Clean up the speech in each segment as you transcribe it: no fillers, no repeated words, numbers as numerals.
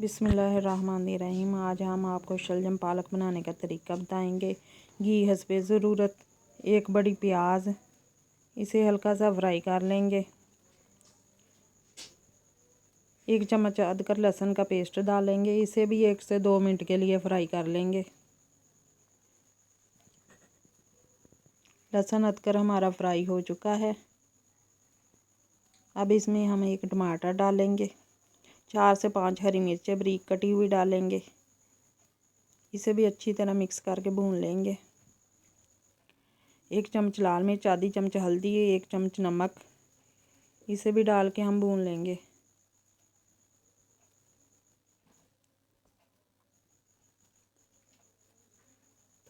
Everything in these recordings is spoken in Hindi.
बिस्मिल्लाहिर्रहमानिर्रहीम। आज हम आपको शलजम पालक बनाने का तरीका बताएंगे। घी हस्बे ज़रूरत, एक बड़ी प्याज, इसे हल्का सा फ्राई कर लेंगे। 1 चम्मच अदरक लहसुन का पेस्ट डालेंगे, इसे भी 1 से 2 मिनट के लिए फ्राई कर लेंगे। लहसुन अदरक हमारा फ्राई हो चुका है। अब इसमें हम 1 टमाटर डालेंगे, 4 से 5 हरी मिर्चें बारीक कटी हुई डालेंगे। इसे भी अच्छी तरह मिक्स करके भून लेंगे। 1 चम्मच लाल मिर्च, आधी चम्मच हल्दी, 1 चम्मच नमक, इसे भी डाल के हम भून लेंगे।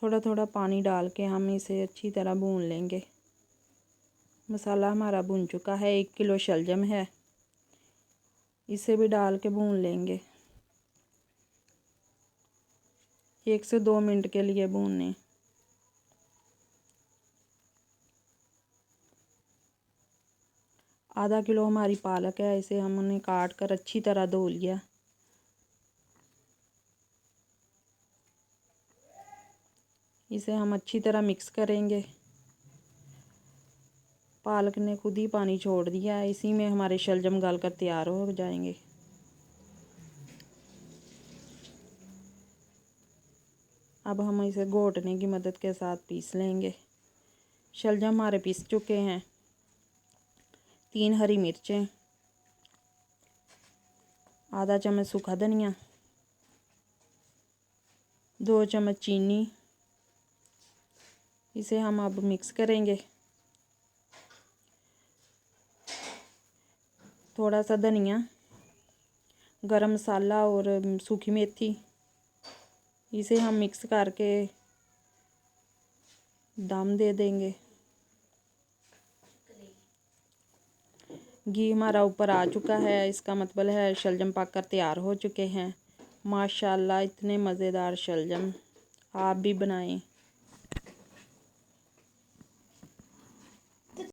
थोड़ा थोड़ा पानी डाल के हम इसे अच्छी तरह भून लेंगे। मसाला हमारा भून चुका है। 1 किलो शलजम है, इसे भी डाल के भून लेंगे। 1 से 2 मिनट के लिए भूनने। आधा किलो हमारी पालक है, इसे हमने काट कर अच्छी तरह धो लिया। इसे हम अच्छी तरह मिक्स करेंगे। पालक ने खुद ही पानी छोड़ दिया है, इसी में हमारे शलजम गल कर तैयार हो जाएंगे। अब हम इसे घोटने की मदद के साथ पीस लेंगे। शलजम हमारे पीस चुके हैं। 3 हरी मिर्चें, आधा चम्मच सूखा धनिया, 2 चम्मच चीनी, इसे हम अब मिक्स करेंगे। थोड़ा सा धनिया, गरम मसाला और सूखी मेथी, इसे हम मिक्स करके दम दे देंगे। घी हमारा ऊपर आ चुका है, इसका मतलब है शलजम पक कर तैयार हो चुके हैं। माशाल्लाह, इतने मज़ेदार शलजम, आप भी बनाएं।